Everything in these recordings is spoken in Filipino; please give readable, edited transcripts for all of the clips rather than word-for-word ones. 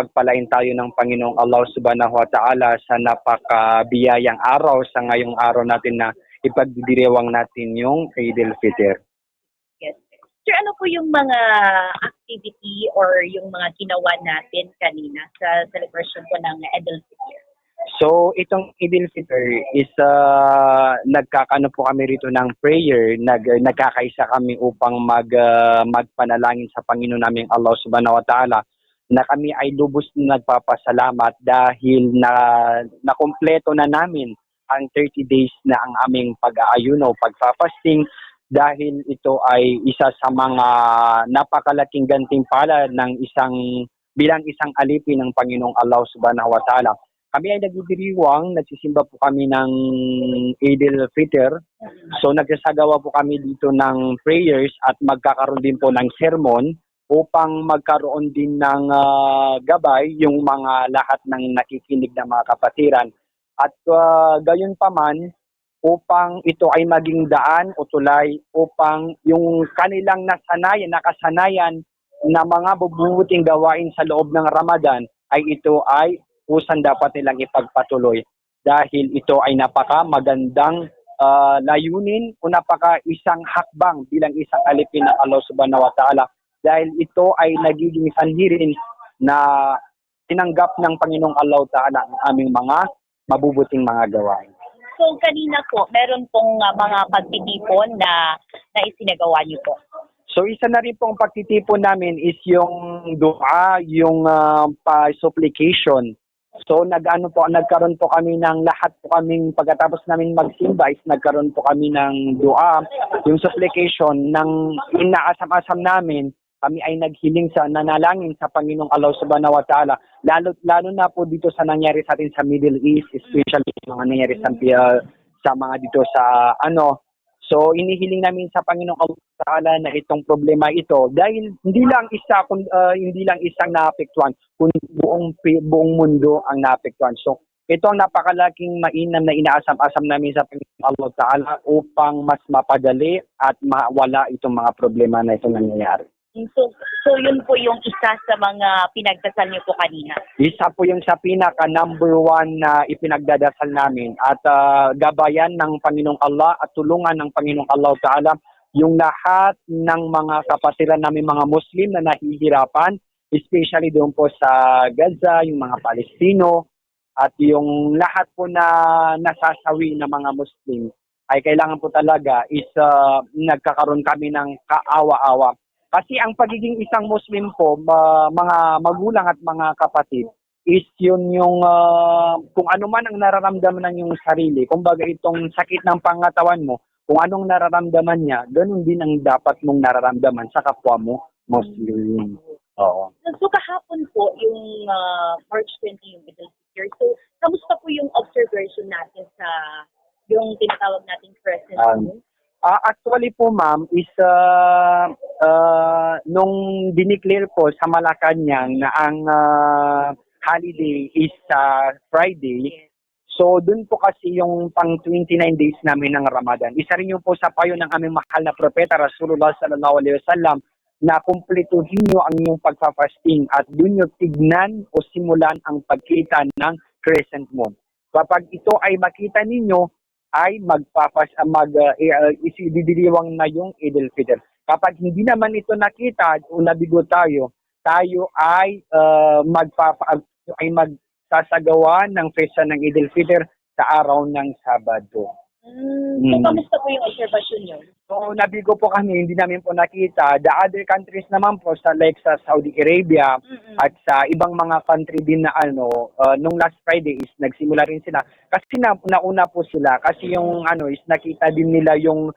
pagpalain tayo ng Panginoong Allah Subhanahu wa Ta'ala sa napakabiyayang araw sa ngayong araw natin na ipagdiriwang natin yung Eid al-Fitr. Yes. Sir, ano po yung mga activity or yung mga ginawa natin kanina sa celebration po ng Eid al-Fitr? So, itong Eid al-Fitr is nagkakaano po kami rito ng prayer, nagkakaisa kami upang magpanalangin sa Panginoon naming Allah Subhanahu wa Ta'ala na kami ay lubos na nagpapasalamat dahil nakumpleto na namin ang 30 days na ang aming pag-aayuno, pagfa-fasting, dahil ito ay isa sa mga napakalaking gantimpala ng bilang isang alipin ng Panginoong Allah Subhanahu wa Ta'ala. Kami ay nagdiriwang, nagsisimba po kami ng Eid al-Fitr. So nagsasagawa po kami dito ng prayers at magkakaroon din po ng sermon upang magkaroon din ng gabay yung mga lahat ng nakikinig na mga kapatiran. At gayon pa man, upang ito ay maging daan o tulay upang yung kanilang nakasanayan na mga bubuting gawain sa loob ng Ramadan ay ito ay usan dapat nilang ipagpatuloy dahil ito ay napaka magandang layunin o napaka isang hakbang bilang isang alipin ng Allah Subhanahu wa Ta'ala dahil ito ay nagiging sanhi na tinanggap ng Panginoong Allah Ta'ala ang aming mga mabubuting mga gawain. So kanina po, meron pong mga pagtitipon na isinagawa niyo po. So isa na rin pong pagtitipon namin is yung dua, yung supplication. So nagkaroon po kami ng lahat po kaming pagkatapos namin magsimba is nagkaroon po kami ng dua, yung supplication ng inaasam-asam namin. Kami ay naghiling sa nanalangin sa Panginoong Allah Subhanahu wa Ta'ala. Lalo na po dito sa nangyari sa atin sa Middle East, especially mga nangyari sa mga dito sa So inihiling namin sa Panginoong Allah Ta'ala na itong problema ito dahil hindi lang isang naapektuhan, kundi buong mundo ang naapektuhan. So ito ang napakalaking mainam na inaasam-asam namin sa Panginoong Allah Ta'ala upang mas mapadali at mawala itong mga problema na itong nangyayari. So yun po yung isa sa mga pinagdasal niyo po kanina? Isa po yung sa pinaka number one na ipinagdadasal namin at gabayan ng Panginoong Allah at tulungan ng Panginoong Allah Ta'ala yung lahat ng mga kapatiran namin mga Muslim na nahihirapan, especially doon po sa Gaza, yung mga Palestino at yung lahat po na nasasawi ng mga Muslim ay kailangan po talaga is nagkakaroon kami ng kaawa-awa. Kasi ang pagiging isang Muslim po, mga magulang at mga kapatid, is yun yung kung ano man ang nararamdaman ng yung sarili. Kumbaga itong sakit ng pangatawan mo, kung anong nararamdaman niya, ganun din ang dapat mong nararamdaman sa kapwa mo Muslim. Oo. So kahapon po, yung March 20, yung Middle Fitr. So, kamusta po yung observation natin sa yung tinatawag nating crescent moon? Actually po ma'am is nung dineclare po sa Malacanang na ang holiday is Friday. So dun po kasi yung pang 29 days namin ng Ramadan. Isa rin yung po sa payo ng aming mahal na propeta Rasulullah sallallahu alaihi wasallam na kumpletuhin nyo ang inyong pagfa-fasting at dun nyo tignan o simulan ang pagkita ng crescent moon. Kapag ito ay makita ninyo, ay isidiriwang na yung Eid al-Fitr. Kapag hindi naman ito nakita o nabigo tayo ay magsasagawa ng festa ng Eid al-Fitr sa araw ng Sabado. So, kamusta po yung observation nyo? So, nabigo po kami, hindi namin po nakita. The other countries naman po, sa Saudi Arabia at sa ibang mga country din na nung last Friday is nagsimula rin sila. Kasi nauna po sila. Kasi yung is nakita din nila yung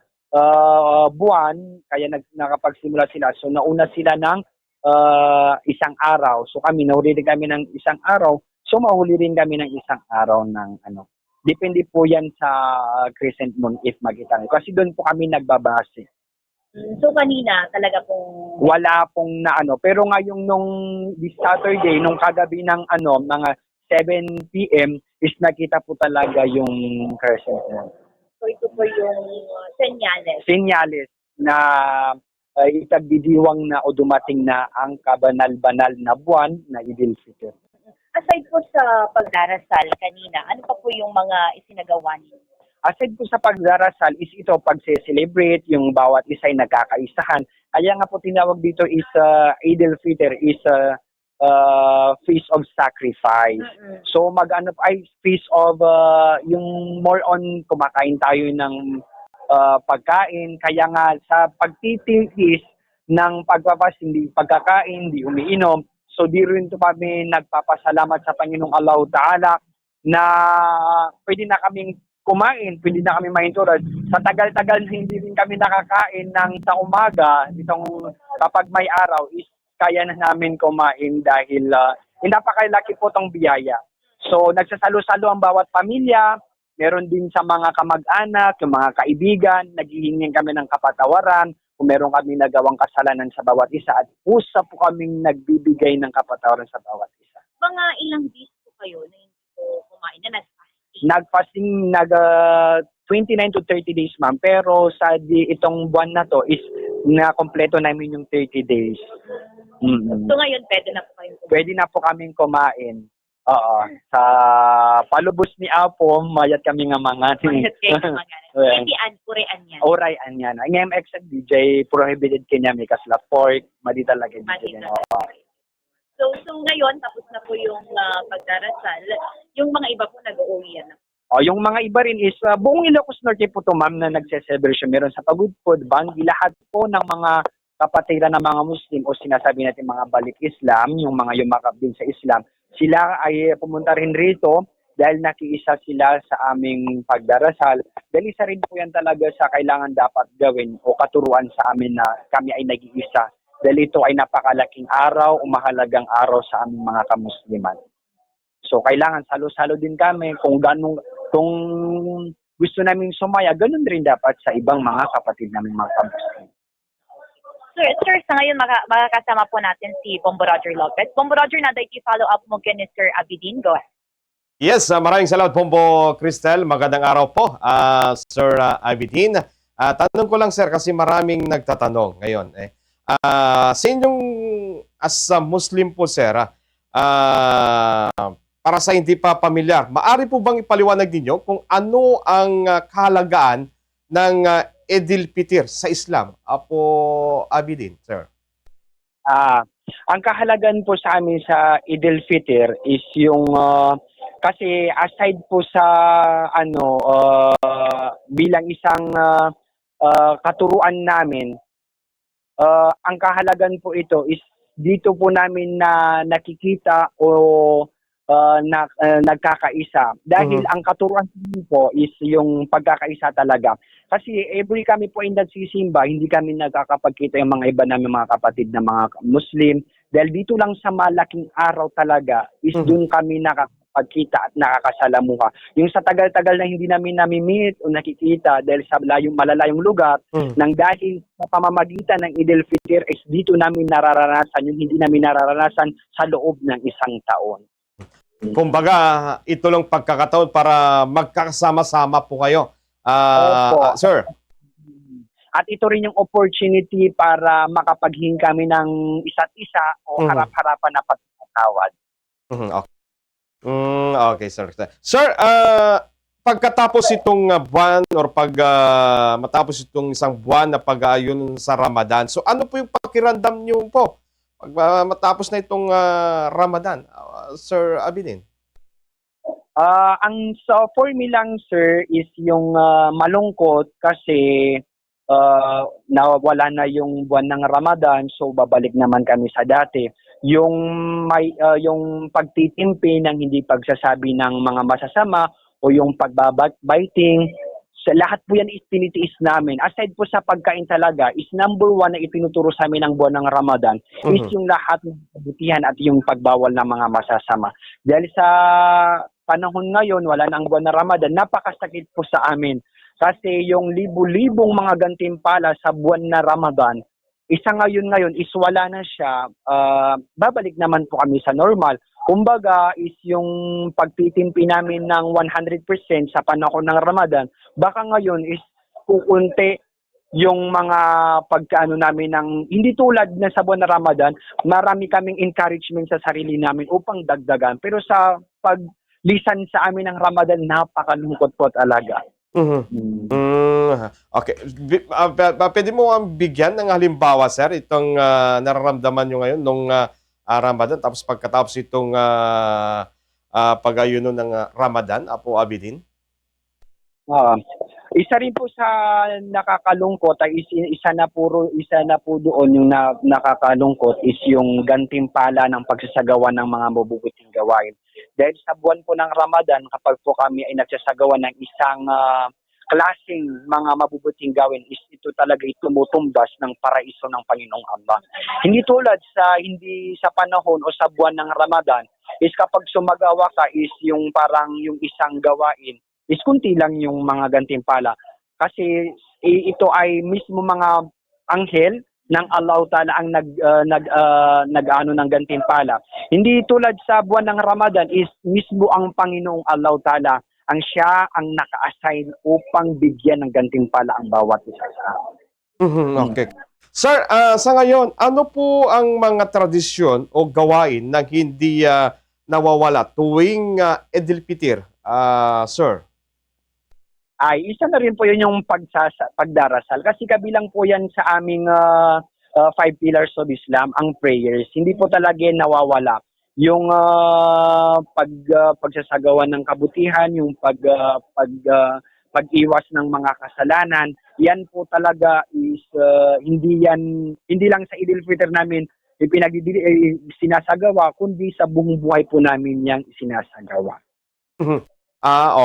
buwan, kaya nakapagsimula sila. So, nauna sila ng isang araw. So, nahuli rin kami ng isang araw. So, mahuli rin kami ng isang araw ng Depende po yan sa crescent moon if makita nyo. Kasi doon po kami nagbabase. So kanina talaga pong... Wala pong Pero ngayong nung this Saturday, nung kagabi ng mga 7 p.m. is nakita po talaga yung crescent moon. So ito po yung senyales. Senyales na itagdidiwang na o dumating na ang kabanal-banal na buwan na Idil Fitr. Aside po sa pagdarasal kanina, ano pa po yung mga isinagawa niyo? Aside po sa pagdarasal is ito pagse-celebrate, yung bawat isa ay nagkakaisahan. Kaya nga po tinawag dito is Idil Fitr is feast of sacrifice. So mag-ano ay feast of yung more on kumakain tayo ng pagkain. Kaya nga sa pagtitiis ng pagpapas, hindi pagkakain, hindi umiinom. So di rin to kami nagpapasalamat sa Panginoong Allah Ta'ala na pwede na kaming kumain, pwede na kami mahintulad. Sa tagal-tagal na hindi rin kami nakakain ng sa umaga, itong kapag may araw, is kaya na namin kumain dahil napakalaki po tong biyaya. So nagsasalo-salo ang bawat pamilya, meron din sa mga kamag-anak, yung mga kaibigan, naghihingi kami ng kapatawaran, kung meron kami nagawang kasalanan sa bawat isa at pusa po kaming nagbibigay ng kapatawaran sa bawat isa. Mga ilang days po kayo na hindi po kumain na Nag-fasting, 29 to 30 days ma'am, pero sa itong buwan na to is na kompleto namin yung 30 days. So ngayon pwede na po kayong kumain? Pwede na po kaming kumain. Oo. Sa palubos ni Apo, mayat kami nga mga. Mayat kayo mga. Hindi urian yan. Urayan yan. Ang MX at DJ, prohibited kanya may kasla pork, madi talaga DJ. So ngayon, tapos na po yung pagdarasal, yung mga iba po nag-uuwi na. Yung mga iba rin is buong Ilocos Norte po to ma'am na nagse-celebration. Meron sa Pagudpod, Bangi, lahat po ng mga kapatiran ng mga Muslim o sinasabi natin mga balik Islam, yung mga yumakap din sa Islam, sila ay pumunta rin rito dahil nakiisa sila sa aming pagdarasal. Dahil isa rin po yan talaga sa kailangan dapat gawin o katuruan sa amin na kami ay nag-iisa. Dahil ito ay napakalaking araw o mahalagang araw sa aming mga kamusliman. So kailangan salo-salo din kami kung gusto namin sumaya, ganun rin dapat sa ibang mga kapatid namin mga kamuslim. Sir, sa ngayon makakasama po natin si Bombo Roger Lopez. Bombo Roger, naday follow up mo kay Mr. Abidin. Go ahead. Yes, maraming salamat Bombo Cristel. Magandang araw po, Sir Abidin. Tanong ko lang sir kasi maraming nagtatanong ngayon. Sa inyong as a Muslim po sir, para sa hindi pa pamilyar, maaari po bang ipaliwanag ninyo kung ano ang kahalagaan ng Idil Fitr sa Islam? Apo Abidin, sir. Ang kahalagan po sa amin sa Idil Fitr is yung kasi aside po sa bilang isang katuruan namin, ang kahalagan po ito is dito po namin na nakikita o nagkakaisa. Dahil ang katuruan po is yung pagkakaisa talaga. Kasi every kami po ay nagsisimba, hindi kami nagkakapagkita yung mga iba namin mga kapatid na mga Muslim. Dahil dito lang sa malaking araw talaga is doon kami nakakapagkita at nakakasalamuha. Yung sa tagal-tagal na hindi namin nami-meet o nakikita dahil sa malalayong lugar, nang dahil sa pamamagitan ng Idil Fitr is dito namin nararanasan yung hindi namin nararanasan sa loob ng isang taon. Kumbaga, ito lang pagkakataon para magkakasama-sama po kayo. Sir. At ito rin yung opportunity para makapaghingi kami ng isa't isa o harap-harapan na pagkakawad. Okay, sir. Sir, pagkatapos itong buwan or matapos itong isang buwan na pag-ayon sa Ramadan, so ano po yung pakiramdam niyo po pag matapos na itong Ramadan, Sir Abidin? Ang for me lang, sir, is yung malungkot kasi nawala na yung buwan ng Ramadan, so babalik naman kami sa dati. Yung pagtitimpi ng hindi pagsasabi ng mga masasama o yung pagbabiting, sa lahat po yan tinitiis namin. Aside po sa pagkain talaga, is number one na itinuturo sa amin ng buwan ng Ramadan is yung lahat ng kabutihan at yung pagbawal ng mga masasama. Dahil sa panahon ngayon, wala na ang buwan ng Ramadan, napakasakit po sa amin. Kasi yung libu-libong mga gantimpala sa buwan na Ramadan, isa ngayon is wala na siya, babalik naman po kami sa normal. Kumbaga is yung pagtitimpi namin ng 100% sa panahon ng Ramadan, baka ngayon is kukunti yung mga pagkaano namin ng hindi tulad na sa buwan ng Ramadan, marami kaming encouragement sa sarili namin upang dagdagan. Pero sa paglisan sa amin ng Ramadan, napakalungkot po talaga. Mhm. Okay. Pwede mo ang bigyan ng halimbawa, sir, itong nararamdaman nyo ngayon nung Ramadan, tapos pagkatapos itong pag-ayuno ng Ramadan, Apo Abidin? Isa rin po sa nakakalungkot ay isa na po doon yung nakakalungkot is yung gantimpala ng pagsasagawa ng mga mabubuting gawain. Dahil sa buwan po ng Ramadan, kapag po kami ay nagsasagawa ng isang klaseng mga mabubuting gawin, is ito talaga tumutumbas ng paraiso ng Panginoong Allah. Hindi tulad hindi sa panahon o sa buwan ng Ramadan, is kapag sumagawa ka is yung parang yung isang gawain is kunti lang yung mga gantimpala. Kasi ito ay mismo mga anghel ng Allah Ta'ala ang nag-ano ng gantimpala. Hindi tulad sa buwan ng Ramadan is mismo ang Panginoong Allah Ta'ala ang siya ang naka-assign upang bigyan ng gantimpala ang bawat isa sa amin. Okay. Sir, sa ngayon, ano po ang mga tradisyon o gawain na hindi nawawala tuwing Eid al-Fitr, sir? Ay isa na rin po yun yung pagdarasal kasi kabilang po yan sa aming 5 pillars of Islam, ang prayers. Hindi po talaga nawawala yung pagsasagawa ng kabutihan, yung pag-iwas ng mga kasalanan. Yan po talaga is hindi lang sa Eid al-Fitr namin sinasagawa, kundi sa buong buhay po namin yang sinasagawa.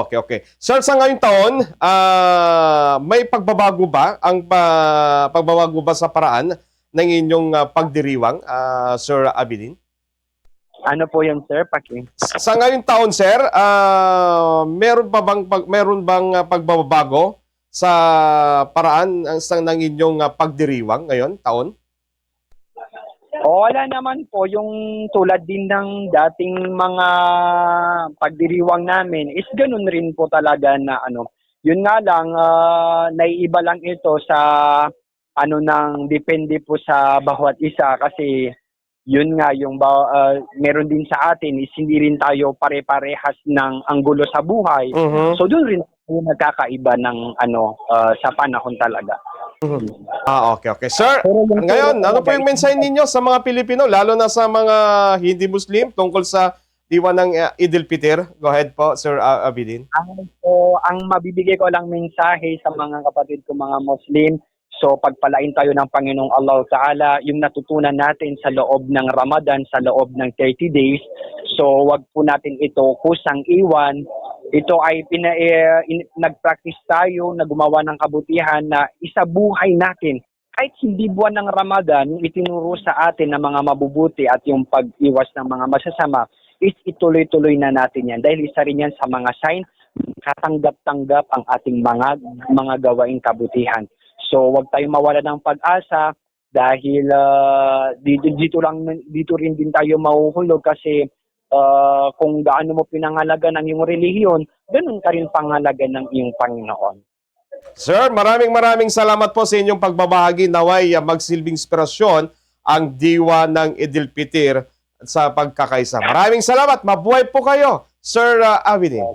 Okay. Sir, sa ngayong taon, may pagbabago ba pagbabago ba sa paraan ng inyong pagdiriwang, Sir Abidin? Ano po yan, sir? Sa ngayong taon, sir, meron bang pagbabago sa paraan ng inyong pagdiriwang ngayon, taon? Wala naman po, yung tulad din ng dating mga pagdiriwang namin is ganun rin po talaga na yun nga lang naiiba lang ito sa depende po sa bawat isa kasi yun nga yung meron din sa atin is hindi rin tayo pare-parehas ng anggulo sa buhay. So doon rin nagkakaiba ng sa panahon talaga. Okay. Sir, ngayon, ano po yung mensahe ninyo sa mga Pilipino, lalo na sa mga hindi Muslim, tungkol sa diwa ng Eid al-Fitr? Go ahead po, Sir Abidin. Ang mabibigay ko lang mensahe sa mga kapatid ko mga Muslim, so pagpalain tayo ng Panginoong Allah Ta'ala, yung natutunan natin sa loob ng Ramadan, sa loob ng 30 days, so wag po natin ito kusang iwan. Ito ay nag-practice tayo na gumawa ng kabutihan na isabuhay natin. Kahit hindi buwan ng Ramadan, yung itinuro sa atin ng mga mabubuti at yung pag-iwas ng mga masasama is ituloy-tuloy na natin yan. Dahil isa rin yan sa mga sign, katanggap-tanggap ang ating mga gawaing kabutihan. So wag tayong mawala ng pag-asa dahil dito rin din tayo mahuhulog kasi kung gaano mo pinangalaga ng iyong relihiyon, ganun ka rin pangalaga ng iyong Panginoon. Sir, maraming salamat po sa inyong pagbabahagi. Naway magsilbing inspirasyon ang diwa ng Eid al-Fitr sa pagkakaisa. Maraming salamat. Mabuhay po kayo, Sir Abidin.